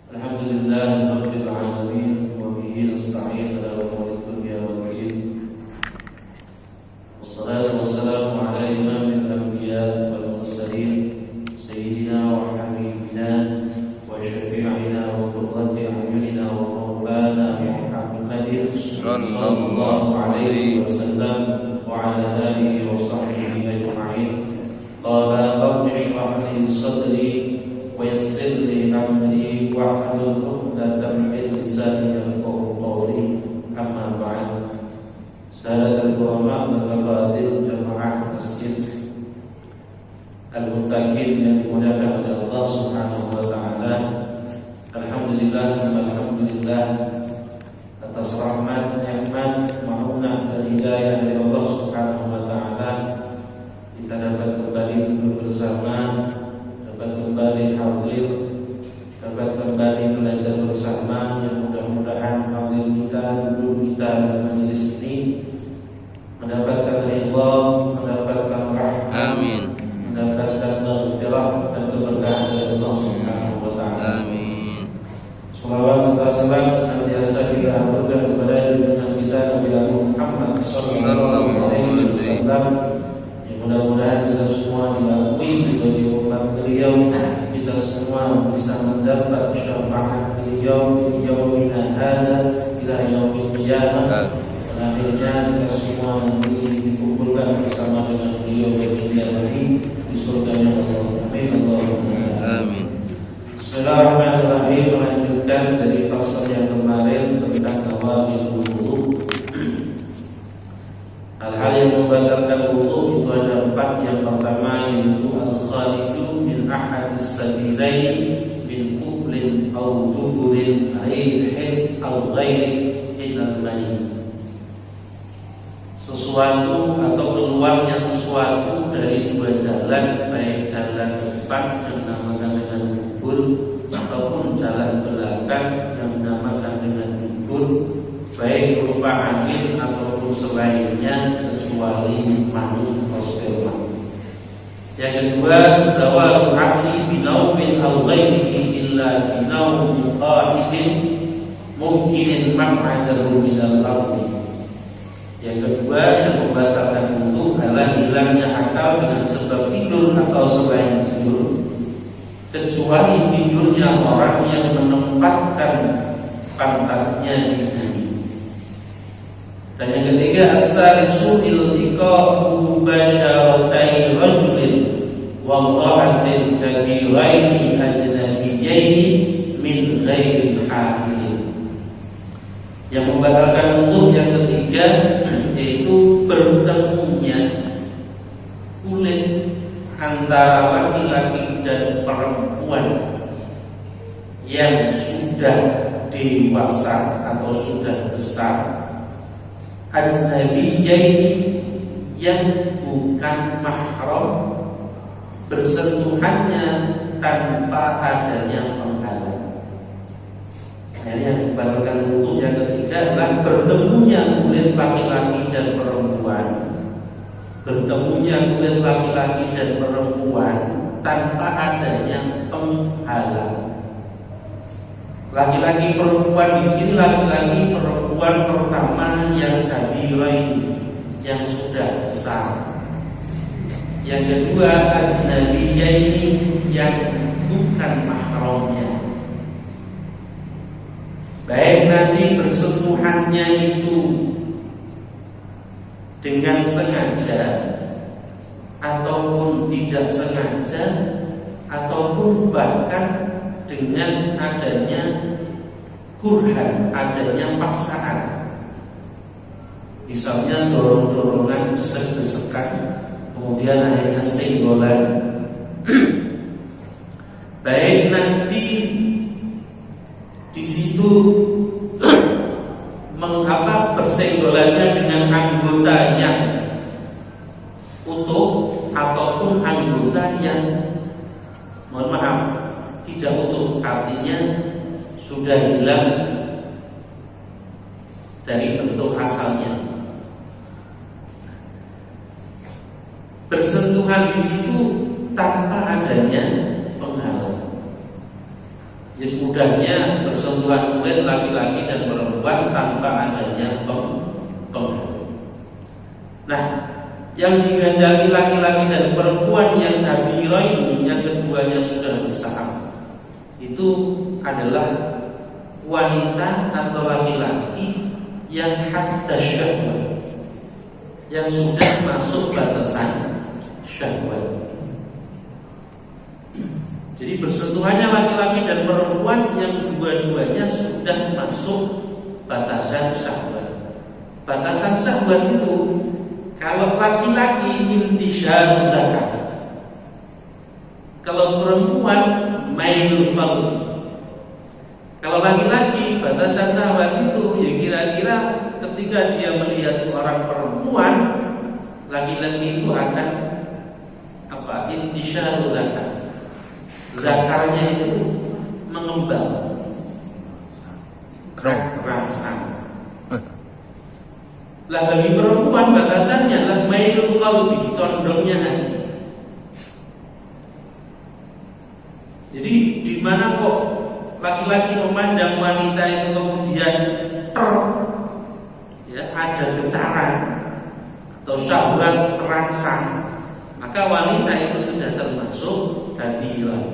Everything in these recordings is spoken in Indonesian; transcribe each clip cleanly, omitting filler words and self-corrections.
Alhamdulillahirabbil alamin wa bihi nasta'in ala umuri dunya wad din. Wassalatu wassalamu ala imamil anbiya wal mursalin sayyidina wa habibina wa syafi'ina wa qurrati a'yunina wa maulana Muhammadin sallallahu alaihi wasallam wa ala alihi wa sahbihi ajma'in. Qala rabbi shrah li sadri wa yassir li amri wahlul 'uqdatam min lisani yafqahu qawli. Amma ba'd. Sahadat ulama wal fadil jamaah masjid Al-Muttaqin yang dimuliakan oleh Allah Subhanahu wa taala. Alhamdulillah atas rahmat, nikmat, maunah dan hidayah dari Allah Subhanahu wa taala kita dapat kembali duduk bersama, dapat kembali hadir, dapat kembali belajar bersama. Yang mudah-mudahan hadir kita, duduk kita dalam majelis ini mendapatkan ridha, mendapatkan rahmat, amin, mendapatkan maghfirah dan keberkahan dari Allah Subhanahu wa taala. Amin. Salawat serta salam senantiasa kita aturkan kepada junjungan kita Nabi Muhammad sallallahu alaihi wasallam. Mudah-mudahan kita semua diakui sebagai umat beliau, kita semua bisa mendapat syafaat beliau di yaumina hadza ila yaumil qiyamah. Dan akhirnya kita semua nanti dikumpulkan bersama dengan beliau di surganya Allah. Amin Allahumma amin. Bismillahirrahmanirrahim. Melanjutkan dari fasal yang kemarin tentang nawaqidul wudu. Hal-hal yang membatalkan wudu itu ada 4. Yang pertama yaitu al-khariju min ahadis sabilain min qublin aw duburin rihin aw ghairi minal mani. Sesuatu atau keluarnya sesuatu dari 2 jalan, baik jalan depan yang dinamakan dengan dubur ataupun jalan belakang yang dinamakan dengan dubur, baik berupa angin ataupun selainnya kecuali mani atau sperma. Yang kedua, zawalul aqli binaumin aw ghairihi illa binaumin qahidin mungkinin maq'adahu minal ardi. Yang kedua yang membatalkan wudu adalah hilangnya akal dengan sebab tidur atau selain tidur, kecuali tidurnya orang yang menempatkan pantatnya di bumi. Dan yang ketiga, as-salisu iltiqa'u basyaratai rajulin wa imra'atin kabiraini ajnabiyyaini min ghairi hamil. Yang membatalkan wudu yang ketiga yaitu bertemunya kulit antara laki-laki dan perempuan yang sudah dewasa atau sudah besar, ajnabiyyaini yang bukan mahram, bersentuhannya tanpa adanya penghalang. Ini yang membatalkan wudu yang ketiga adalah bertemunya kulit laki-laki dan perempuan, bertemunya kulit laki-laki dan perempuan tanpa adanya penghalang. Laki-laki perempuan di sini, laki-laki perempuan pertama yang kabirain, yang sudah besar. Yang kedua ajnabiyyaini, yang bukan mahramnya. Baik nanti bersentuhannya itu dengan sengaja ataupun tidak sengaja, ataupun bahkan dengan adanya kurhan, adanya paksaan. Misalnya dorong-dorongan, desek-desekan, kemudian akhirnya senggolan. Baik nanti di situ mengapa bersenggolannya dengan anggota yang utuh ataupun anggota yang tidak utuh, artinya sudah hilang dari bentuk asalnya. Bersentuhan di situ tanpa adanya penghalang. Ya mudahnya bersentuhan kulit laki-laki dan perempuan tanpa adanya penghalang. Nah, yang digandaki laki-laki dan perempuan yang kabirah ini, yang keduanya sudah besar, itu adalah wanita atau laki-laki yang haddas syahwat, yang sudah masuk batasan syahwat. Jadi bersentuhannya laki-laki dan perempuan yang dua-duanya sudah masuk batasan syahwat. Batasan syahwat itu kalau laki-laki intisyarul dzakar, kalau perempuan mailul qalbi. Kalau laki-laki batasan syahwat itu ya kira-kira ketika dia melihat seorang perempuan, laki-laki itu akan intisyarul dzakar. Zakarnya itu mengembang, kerangsang. Lah bagi perempuan batasannya adalah mailul qalbi, condongnya hati. Jadi di mana kok laki-laki memandang wanita itu kemudian ada getaran atau syahwat terangsang, maka wanita itu sudah termasuk kabirah,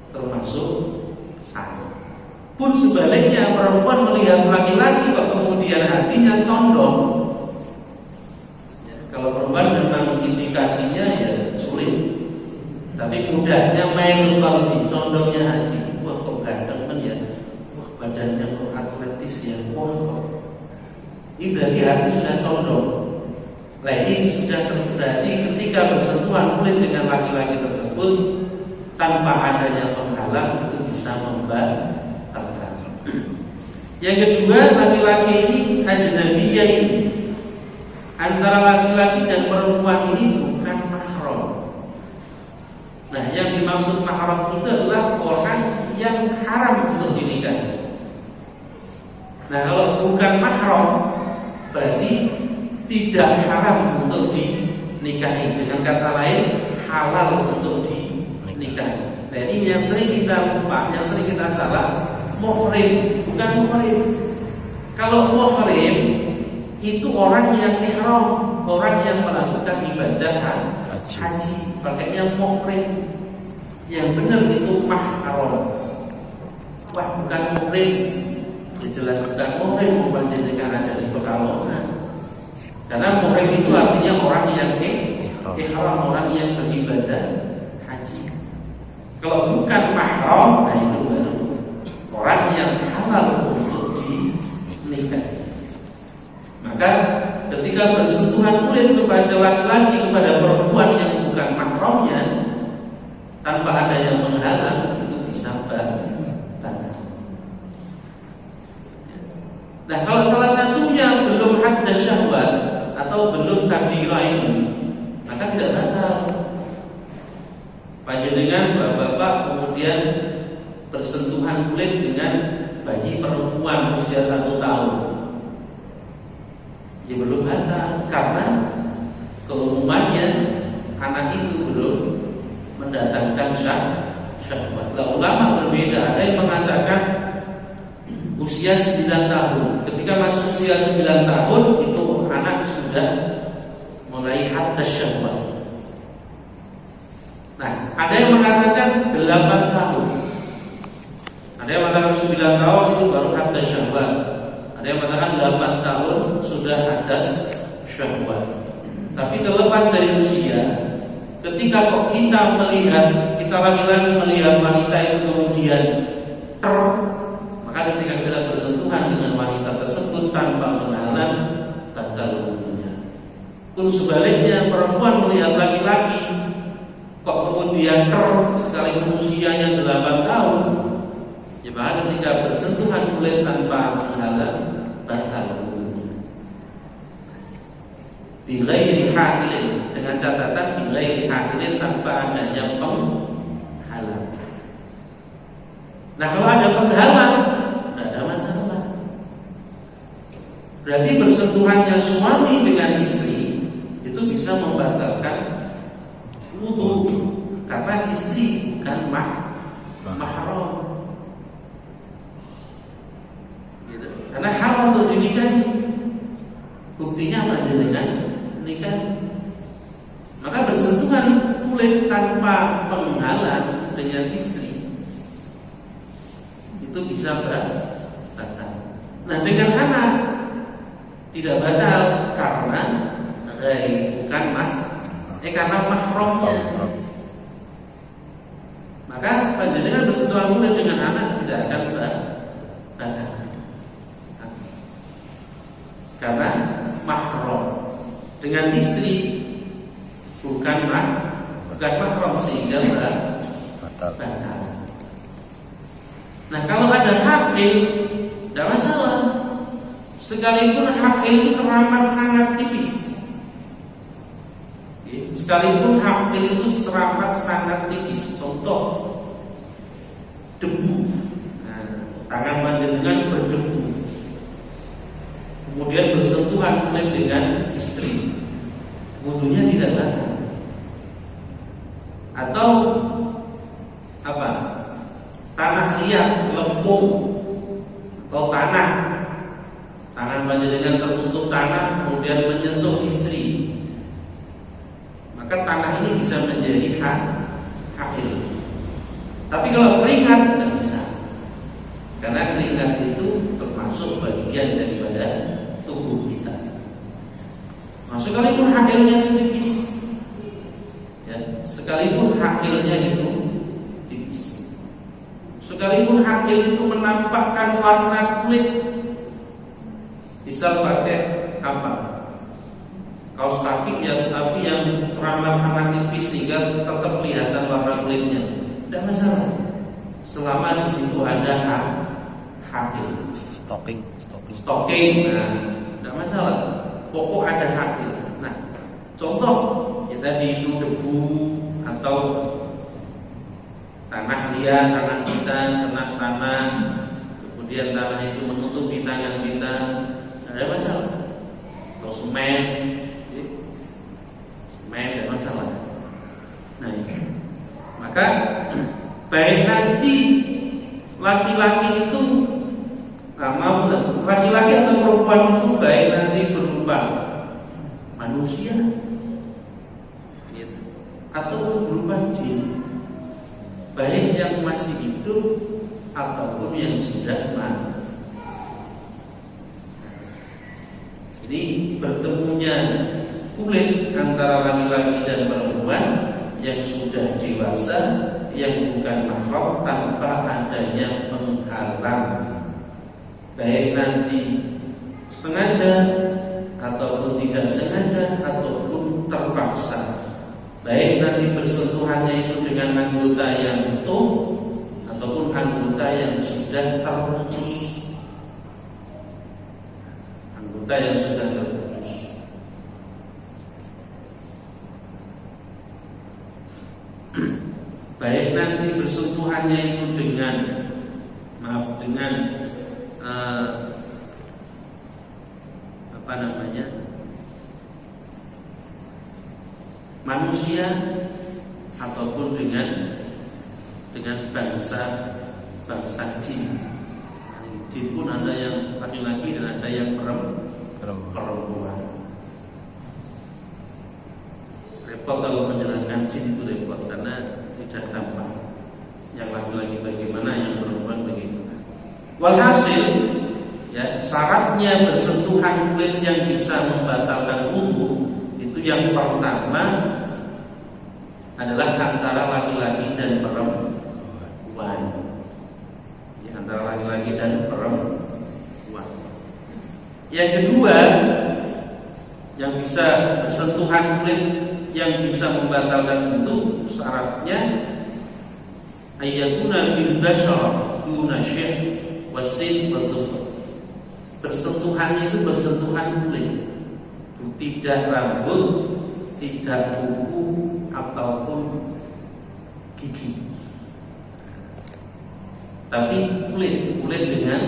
termasuk kesalahan. Pun sebaliknya perempuan melihat laki-laki kok kemudian hatinya condong. Kalau perempuan memang indikasinya ya sulit, tapi mudahnya main qalbi, condongnya hati. Wah kok ganteng kan ya, wah badannya kok atletis ya, wah kok. Ini berarti hati sudah condong. Nah ini sudah terjadi ketika bersentuhan kulit dengan laki-laki tersebut tanpa adanya penghalang, itu bisa membatalkan. Yang kedua, laki-laki ini ajnabiyah ini, antara laki-laki dan perempuan ini bukan mahram. Nah yang dimaksud mahram itu adalah orang yang haram untuk dinikahi. Nah kalau bukan mahram berarti tidak haram untuk dinikahi. Dengan kata lain, halal untuk dinikahi. Nah ini yang sering kita lupa, yang sering kita salah. Muhrim, bukan muhrim. Kalau muhrim itu orang yang ihram, orang yang melakukan ibadah haji, pakainya muhrim. Yang benar itu mahram. Wah bukan muhrim, ya jelas bukan muhrim, panjenengan ada di Pekalongan. Karena muhrim itu artinya orang yang ihram, orang yang beribadah haji. Kalau bukan mahram, nah itu baru orang yang halal untuk dinikahi. Maka ketika bersentuhan kulit kepada laki-laki, kepada perempuan yang bukan mahramnya, tanpa adanya penghalang, itu bisa batal. Nah kalau salah satunya belum haddas syahwat atau belum kabirah ini, maka tidak batal. Panjenengan bapak-bapak kemudian bersentuhan kulit dengan bayi perempuan usia 1 tahun, ya belum batal, karena keumumannya anak itu belum mendatangkan syahwat. Ulama berbeda, ada yang mengatakan usia 9 tahun. Ketika masuk usia 9 tahun itu anak sudah mulai haddas syahwat. Nah, ada yang mengatakan 8 tahun. Ada yang mengatakan 9 tahun itu baru haddas syahwat. Ada yang mengatakan 8 tahun sudah haddas syahwat. Tapi terlepas dari usia, ketika kok kita melihat, kita laki-laki melihat wanita itu kemudian maka ketika kita bersentuhan dengan wanita tersebut tanpa menghalang, batal wudunya. Pun sebaliknya perempuan melihat laki-laki kok kemudian sekalipun usianya 8 tahun, ya maka ketika bersentuhan kulit tanpa menghalang, batal wudunya. Bi ghairi hailin, dengan catatan bi ghairi hailin, tanpa adanya penghalang. Nah kalau ada penghalang, tidak ada masalah. Berarti bersentuhannya suami dengan istri itu bisa membatalkan wudu, karena istri bukan mahram. itu bisa batal. Nah dengan anak tidak batal karena bukan karena mahramnya. Maka panjenengan bersentuhan kulit dengan anak tidak akan batal karena mahram. Dengan istri bukan mahram sehingga batal. Nah kalau ada hakil tidak masalah, sekalipun hakil itu teramat sangat tipis. Sekalipun hakil itu teramat sangat tipis, contoh debu. Nah, tangan panjenengan berdebu, kemudian bersentuhan kulit dengan istri, wudunya tidak batal. Atau apa? Tanah liat, lempung atau tangan panjenengan tertutup tanah kemudian menyentuh istri, maka tanah ini bisa menjadi hakil. Tapi kalau keringat tidak bisa, karena keringat itu termasuk bagian daripada tubuh kita. Sekalipun hakilnya itu tipis, ya, sekalipun hakilnya itu tipis, sekalipun hakil itu menampakkan warna kulit, misal pakai apa? Kaos kaki tapi yang teramat sangat tipis sehingga tetap kelihatan warna kulitnya, tidak masalah selama di situ ada hakil. Stocking, nah, tidak masalah. Pokok ada hakil. Nah, contoh ya tadi itu debu atau tanah liat, tangan kita kena tanah, kemudian tanah itu menutupi tangan kita, tidak ada masalah. Atau semen tidak masalah. Nah, maka baik nanti laki-laki itu laki-laki atau perempuan itu baik nanti berupa manusia atau berupa jin, baik yang masih hidup ataupun yang sudah mati. Ini bertemunya kulit antara laki-laki dan perempuan yang sudah dewasa, yang bukan mahram, tanpa adanya penghalang, baik nanti sengaja ataupun tidak sengaja ataupun terpaksa, baik nanti bersentuhannya itu dengan anggota yang utuh ataupun anggota yang sudah terputus, anggota yang sudah terputus. Baik nanti bersentuhannya itu dengan manusia ataupun dengan bangsa jin. Jin pun ada yang laki-laki dan ada yang perempuan. Repot kalau menjelaskan jin itu repot karena tidak tampak. Yang laki-laki bagaimana, yang perempuan bagaimana. Walhasil, ya, syaratnya bersentuhan kulit yang bisa membatalkan wudu itu yang pertama adalah antara laki-laki dan perempuan. Ya, antara laki-laki dan perempuan. Yang kedua, yang bisa bersentuhan kulit yang bisa membatalkan wudu syaratnya ayyakuna bil bashar duna syai' wasin wa bersentuhannya itu bersentuhan kulit, tidak rambut, tidak kuku ataupun gigi, tapi kulit dengan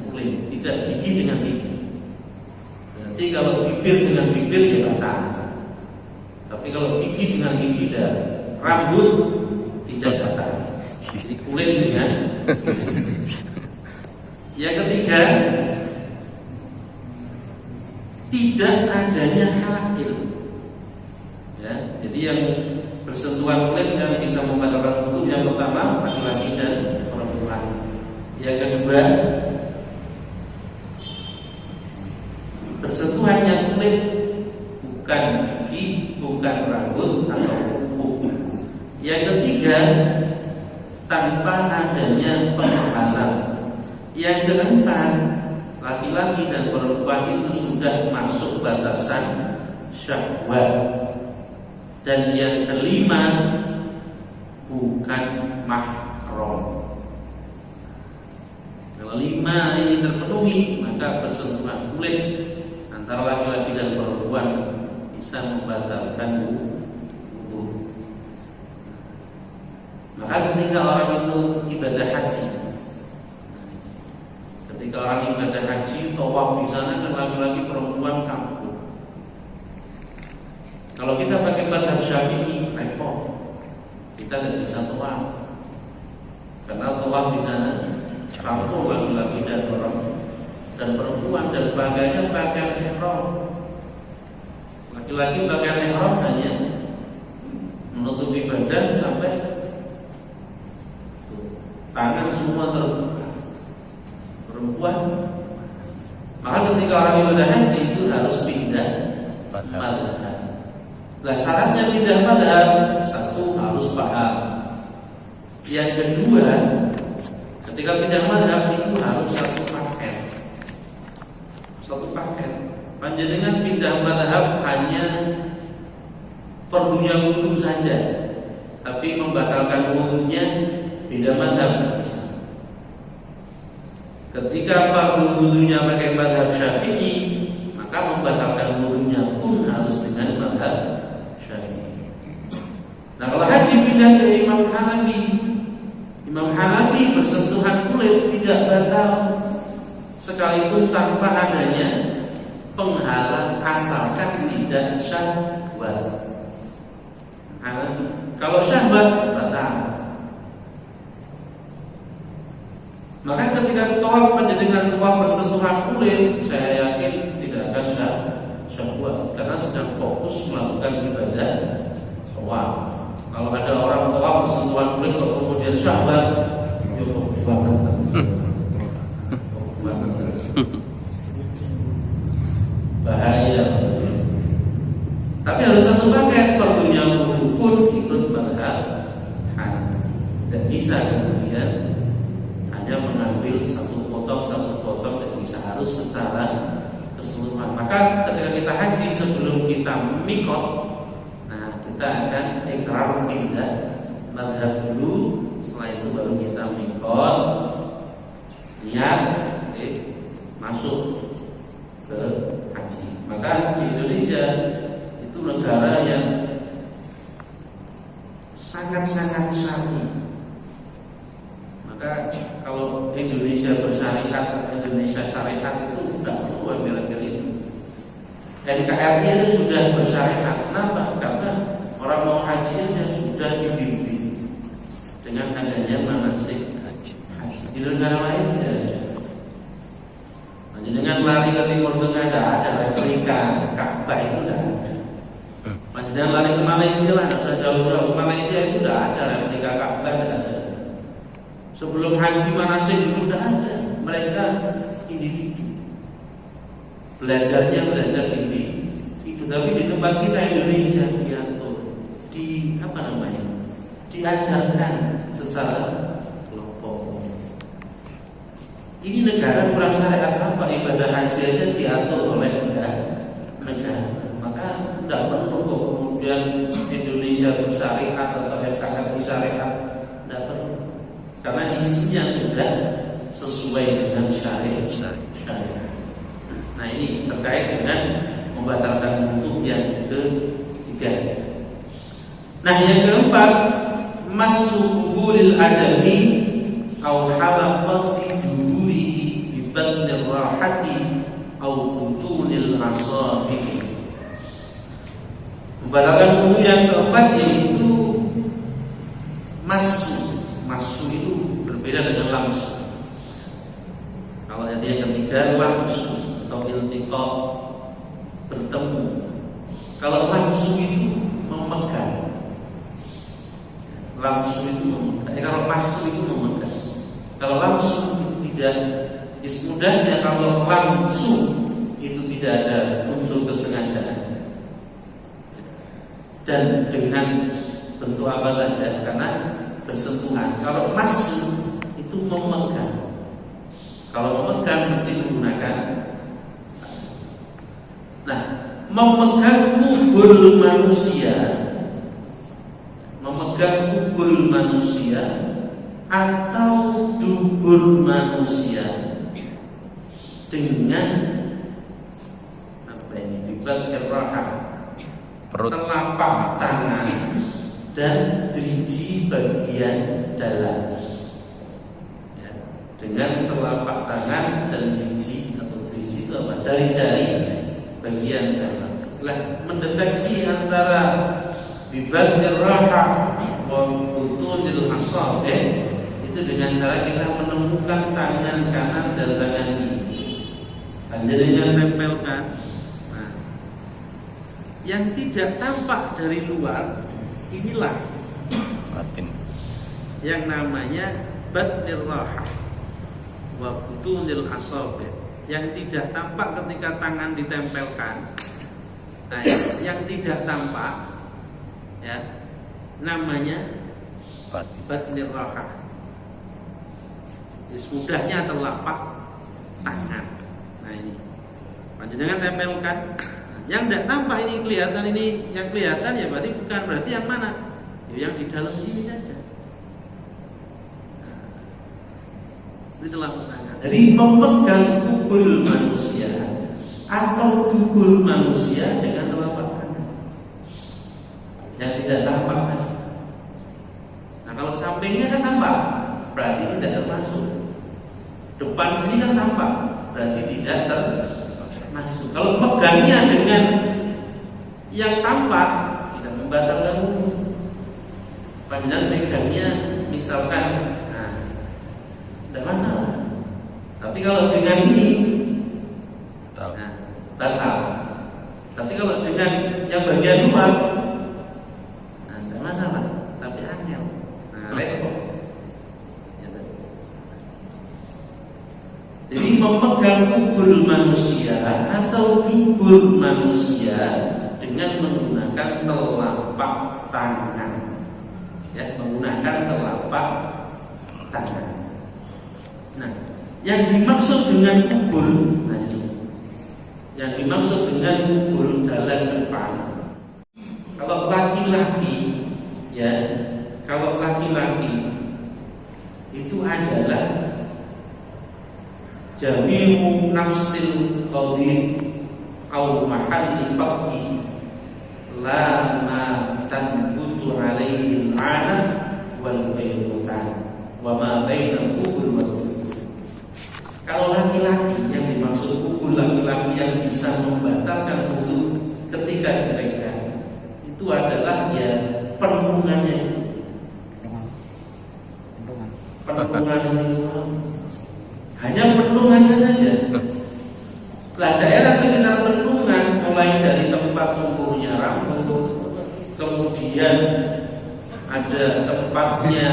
kulit, tidak gigi dengan gigi. Berarti kalau bibir dengan bibir ya batal. Tapi kalau gigi dengan gigi dan rambut tidak batal. Jadi kulit dengan yang ketiga, tidak adanya hakil. Ya, jadi yang bersentuhan kulit yang bisa membatalkan wudu yang pertama laki-laki dan perempuan. Yang kedua kedua, bersentuhannya kulit, bukan gigi, bukan rambut atau kuku. Yang ketiga, tanpa adanya penghalang. Yang keempat, laki-laki dan perempuan itu sudah masuk batasan syahwat. Dan yang kelima, bukan mahram. Kalau lima ini terpenuhi, maka bersentuhan kulit antara laki-laki dan perempuan bisa membatalkan wudu. Maka ketika orang itu ibadah haji, ketika orang ibadah haji, tawaf di sana kan laki-laki perempuan campur. Kalau kita pakai mazhab Syafi'i, repot, kita tidak bisa tawaf, karena tawaf di sana campur laki-laki dan perempuan, dan pakaiannya pakaian ihram. Laki-laki pakaian ihram hanya menutupi badan sampai tangan semua terbuka. Perempuan, maka ketika orang ibadah haji itu harus pindah mazhab. Nah, syaratnya pindah mazhab, satu harus paham. Yang kedua, ketika pindah mazhab itu harus satu paket. Panjenengan pindah mazhab hanya fardunya wudu saja, tapi membatalkan wudunya pindah mazhab. Ketika fardu wudunya pakai mazhab Syafi'i, maka membatalkan wudunya pun harus dengan mazhab Syafi'i. Nah, kalau haji pindah ke Imam Hanafi, Imam Hanafi bersentuhan kulit tidak batal sekalipun tanpa adanya penghalang, asalkan tidak syahwat. Hanafi, kalau syahwat batal. Maka ketika tawaf dengan tawaf bersentuhan kulit, saya yakin tidak akan syahwat, karena sedang fokus melakukan ibadah tawaf. Kalau ada orang tawaf bersentuhan kulit kok kemudian syahwat, ya banget. Bahaya. Tapi harus satu paket, fardunya wudu pun ikut mazhab Hanafi. Dan bisa kemudian hanya mengambil satu potong dan bisa harus secara keseluruhan. Maka ketika kita haji, sebelum kita mikot, nah kita akan ikrar pindah mazhab dulu. Setelah itu baru kita mikot, niat masuk ke haji. Maka di Indonesia itu negara yang sangat-sangat syar'i. Maka kalau Indonesia bersyariat, Indonesia syariat itu tidak perlu ambil itu. NKRI itu sudah bersyariat. Kenapa? Karena orang mau haji sudah dibimbing dengan adanya manasik haji. Di negara lain tidak ada. Dengan lari ke Timur Tengah tidak ada, replika Ka'bah itu tidak ada. Dengan lari ke Malaysia lah, ada jauh-jauh. Malaysia itu tidak ada replika Ka'bah, tidak ada. Sebelum haji manasik itu tidak ada. Mereka individu. Belajar individu. Tapi di tempat kita Indonesia diatur, diajarkan secara kelompok. Ini negara kurang syariat apa? Ibadah haji aja diatur oleh negara. Maka tidak perlu kok kemudian Indonesia bersyariat atau NKRI syariat, tidak perlu. Karena isinya sudah sesuai dengan syariat. Nah, ini terkait dengan membatalkan wudu yang ketiga. Nah, yang keempat, masukul adami au halaqati judurihi bi badnir rahati au butunil asabi. Membatalkan wudu yang keempat yaitu masu itu berbeda dengan lamsu. Kalau yang ketiga lamsu atau iltiqa, bertemu. Kalau lamsu itu memegang. Kalau masu itu memegang. Kalau lamsu itu tidak. Mudahnya kalau langsung itu tidak ada unsur kesengajaan dan dengan bentuk apa saja karena bersentuhan. Kalau masu itu memegang. Kalau memegang mesti menggunakan. Nah, memegang kubul manusia, memegang kubul manusia atau dubur manusia dengan apa ini? Dibakar rahang, telapak tangan dan driji bagian dalam. Ya, dengan telapak tangan dan driji atau driji itu apa? Jari-jari bagian dalam. Lah mendeteksi antara bibakar rahang wa butunil asabi itu dengan cara kita menemukan tangan kanan dan tangan kiri. Jadinya tempelkan. Nah, yang tidak tampak dari luar inilah batin. Yang namanya batnir rahah wa butunil asabi. Yang tidak tampak ketika tangan ditempelkan. Nah, yang tidak tampak ya namanya batnir rahah. Mudahnya telapak tangan. Nah ini panjenengan tempelkan. Yang tidak tampak ini kelihatan, ini yang kelihatan ya berarti yang mana? Ya, yang di dalam sini saja. Nah, ini telapak tangan. Jadi memegang kubul manusia atau dubur manusia dengan telapak tangan yang tidak tampak tadi. Nah kalau sampingnya kan tampak, berarti tidak termasuk. Depan sini kan tampak, berarti tidak termasuk. Kalau pegangnya dengan yang tampak tidak membatalkan wudhu. Panjenengan pegangnya misalkan, nah, tidak masalah. Tapi kalau dengan ini, nah, batal. Tapi kalau dengan yang bagian luar, nah, tidak masalah. Tapi angel, nah, repot. Jadi memegang kubul manusia atau dubur manusia dengan menggunakan telapak tangan, ya, menggunakan telapak tangan. Nah, yang dimaksud dengan kubul, nah ini, yang dimaksud dengan kubul jalan depan. Kalau laki-laki, ya, kalau laki-laki itu adalah jami'u nafsil qadim au mahalli faqih la ma tanbutu alaihi al-'ana wal baytutan wa ma bainal kubul wal kubul. Kalau laki-laki yang dimaksud kubul, laki-laki yang bisa membatalkan wudu ketika dipegang itu adalah ya penungannya itu. Penungan itu hanya penungannya saja. Lah daerah sekitar penungan mulai dari tempat tumbuhnya rambut, kemudian ada tempatnya,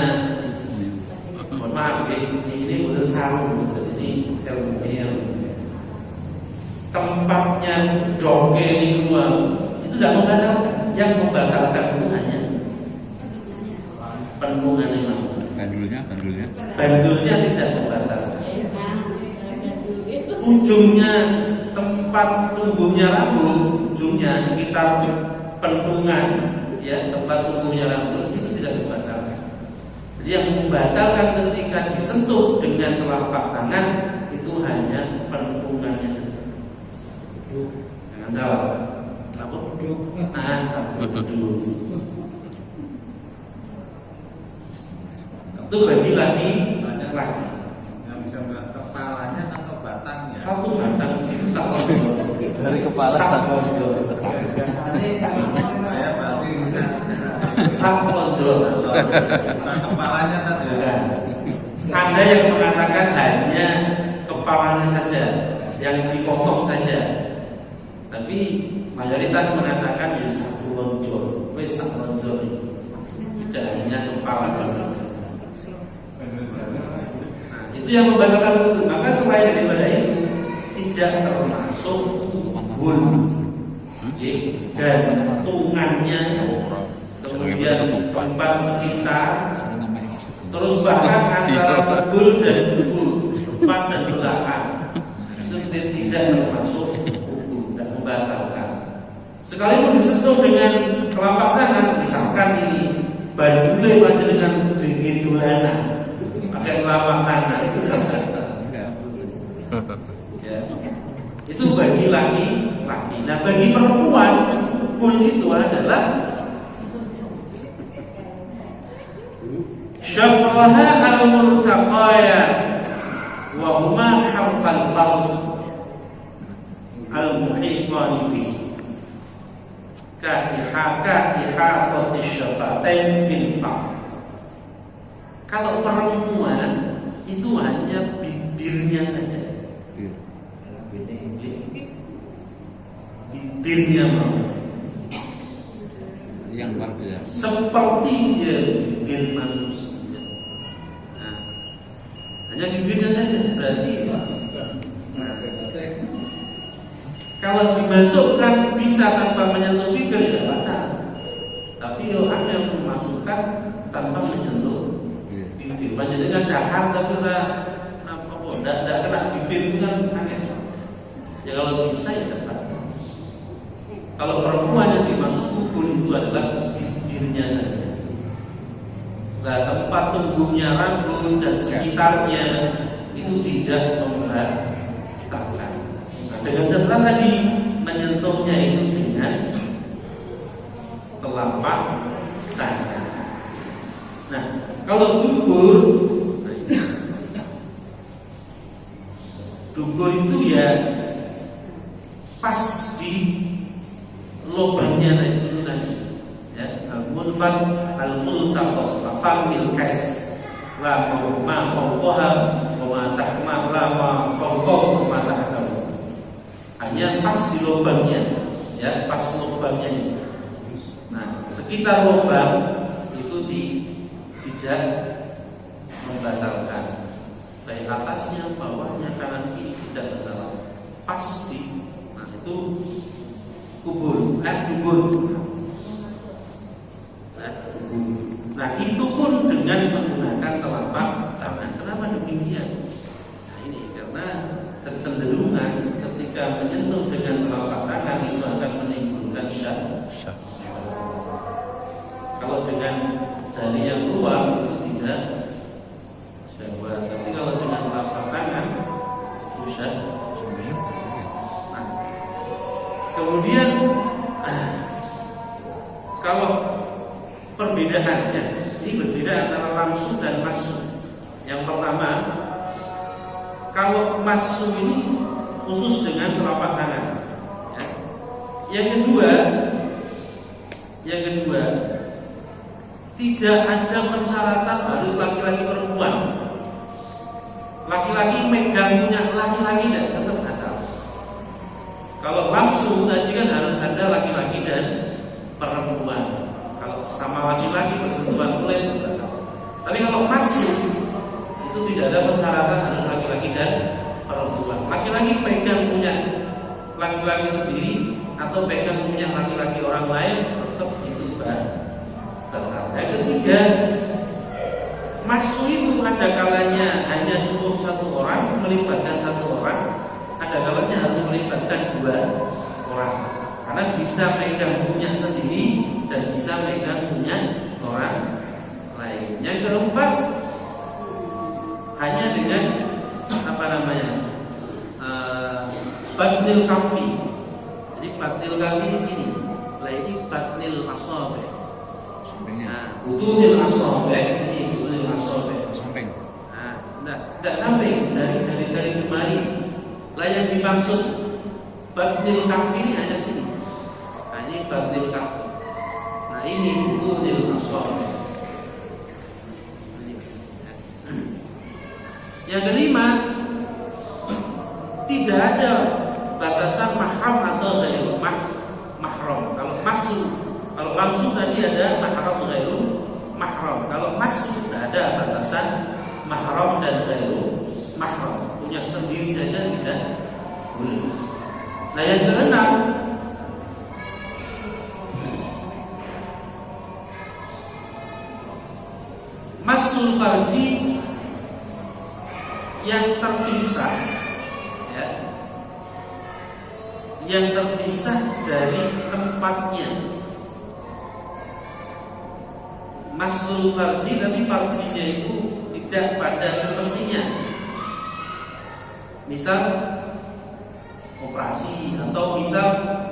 mohon maaf ini udah sarung, ini ilmiah. Tempatnya doke di luar itu tidak membatalkan. Yang membatalkan itu hanya penungan imam. Bandulnya tidak membatalkan. Ujungnya tempat tumbuhnya rambut, ujungnya sekitar pentungan, ya, tempat tumbuhnya rambut itu tidak membatalkan. Jadi yang membatalkan ketika disentuh dengan telapak tangan itu hanya pentungannya saja. Jangan salah. Apa? Duduk. Duduk. Itu bagi lagi banyak lagi. Yang bisa kepalanya atau batangnya? Satu batang satu dari kepala Saya berarti bisa satu lonjol. kepalanya tadi. Ada yang mengatakan hanya kepalanya saja, yang dipotong saja. Tapi mayoritas mengatakan ya satu lonjol, satu lonjol tidak hanya kepala saja. Nah, Itu yang membatalkan wudhu. Maka selain daripada itu tidak termasuk bul, gantungannya, kemudian tempat sekitar, terus bahkan antara bul dan tubuh, depan dan belakang, itu tidak termasuk wudhu dan membatalkan. Sekalipun disentuh dengan telapak tangan, misalkan ini bandule panjenengan dengan dolanan pakai telapak tangan itu tidak batal. Ya. Itu bagi laki-laki. Nah bagi perempuan pun itu adalah syafraha al-multaqaya wa huma harfal farj al-muhiqani bihi ihatati syafatain bil fa. Kalau perempuan itu hanya bibirnya saja. Bibirnya mau. Yang luar biasa. Seperti bibir manusia. Nah, hanya bibirnya saja. Berarti kalau dimasukkan bisa tanpa menyentuh bibir tidak batal. Tapi orang yang memasukkan tanpa menyentuh bibir, jadi kan dakar tapi tidak kena bibir itu kan aneh. Ya kalau bisa ya dapat. Kalau perempuan yang dimaksud kubul itu adalah bibirnya saja. Nah tempat tumbuhnya rambut dan sekitarnya itu tidak membatalkan. Dengan catatan tadi menyentuhnya itu dengan telapak tangan. Nah, kalau dubur itu ya pas di lubangnya itu tadi. Ya, al-munfal al-multaqat famil kais la ma fawqaha wa ma tahma la ma fawqaha wa ma tahta. Hanya pas di lubangnya, ya pas lubangnya ini. Nah, sekitar lubang itu tidak membatalkan. Baik atasnya, bawahnya, kanan kiri tidak masalah. Pas di, nah itu dubur. Nah itu pun dengan menggunakan telapak tangan. Kenapa demikian? Nah ini karena kecenderungan ketika menyentuh dengan telapak tangan itu akan menimbulkan syahwat. Kalau dengan jari yang luar itu tidak syahwat, tapi kalau dengan telapak tangan itu syahwat. Nah, kemudian kalau perbedaannya ini berbeda antara lamsu dan masu. Yang pertama, kalau masu ini khusus dengan telapak tangan. Ya. Yang kedua, tidak ada persyaratan harus laki-laki perempuan. Laki-laki megang punya laki-laki dan tetap ada. Kalau langsung tadi kan harus ada laki-laki dan perempuan. Kalau sama laki-laki bersentuhan kulit betul. Tapi kalau masuk itu tidak ada persyaratan harus laki-laki dan perempuan. Laki-laki pegang punya laki-laki sendiri atau pegang punya laki-laki orang lain tetap itu batal. Yang ketiga, masuk itu ada kalanya hanya cukup satu orang, melibatkan satu orang, ada kalanya harus melibatkan dua orang. Karena bisa pegang punya sendiri dan bisa pegang punya orang lain. Yang keempat, hanya dengan batnil kafi. Jadi batnil kafi di sini. Lah ini batnil asabe. Nah, butunil asabe ini butunil asabe. Samping. Nah, tidak samping, jari jemari. Lah yang dimaksud batnil kafi ini hanya sini. Nah, ini batnil kafi. Nah, ini butunil asabe. Yang kelima, tidak ada batasan mahram atau ghairu mahram. Kalau masuk, kalau langsung tadi ada mahram ghairu mahram. Kalau masuk tidak ada batasan mahram dan ghairu mahram, punya sendiri saja tidak boleh. Nah yang keenam, masul farji yang terpisah, ya, yang terpisah dari tempatnya. Masul farji, tapi farjinya itu tidak pada semestinya. Misal operasi, atau misal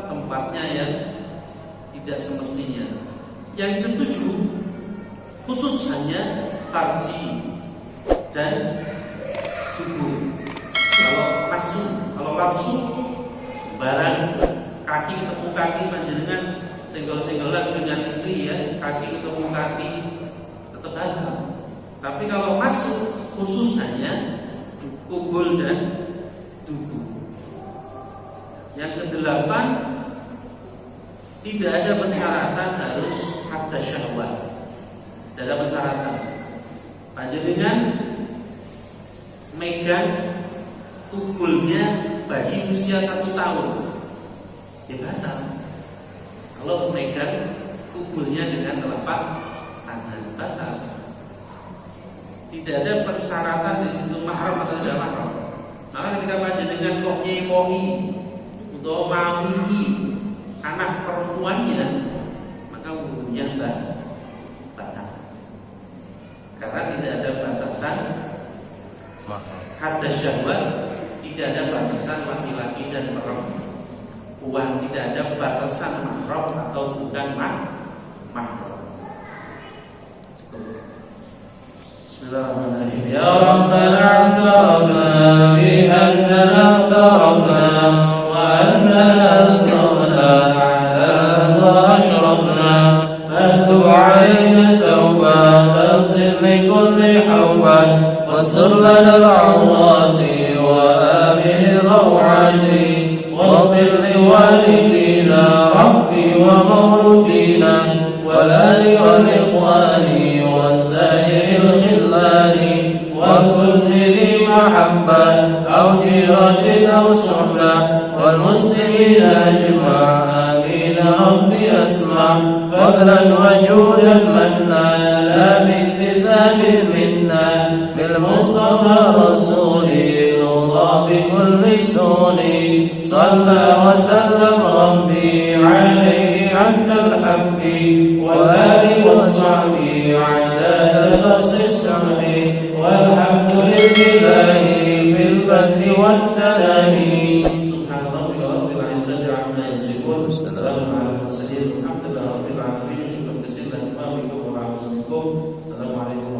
tempatnya yang tidak semestinya. Yang ketujuh, khusus hanya farji dan tubuh. Kalau langsung barang kaki ketemu kaki panjenengan senggol-senggolan dengan istri, ya, kaki ketemu kaki tetap haram. Tapi kalau masuk khusus hanya kubul dan tubuh. Yang kedelapan, tidak ada persyaratan harus hatta syahwat. Tidak ada persyaratan. Panjenengan megang kubulnya bagi usia 1 tahun, ya batal. Kalau megang kubulnya dengan telapak tangan, batal. Tidak ada persyaratan di situ mahram atau tidak mahram. Maka ketika panjenengan kok nyepongi untuk mawiki anak perempuannya, maka wudunya batal. Karena tidak ada batasan hadda syahwat, tidak ada batasan laki-laki dan perempuan, tidak ada batasan mahram atau bukan mahram. Bismillahirrahmanirrahim. Ya Rabbana a'tarafna bi'annana a'tarafna wa annana asrafna ala ma ashrafna fatub alayna tawbah taghfir li kulli hawban wastur lana al-'awrati wa amin raw'ati waghfir li walidina rabbi wa mawludina wal ali wal ikhwani وسائر الخلان وكل ذي محبة أو جيرة أو صحبة والمسلمين أجمع آمين ربي أسمع فضلا وجودا منا لا باكتساب منا بالمصطفى رسولي نوضى بكل سون صلى وسلم ربي عليه عند الحق وآله وصحبه عدد الخص السمع والحمد لله في البر والتناهي سبحان ربك رب العزة عما يصفون وسلام على المرسلين الحمد لله رب العالمين. شكرا جزيلا لكم ورحمة الله. السلام عليكم.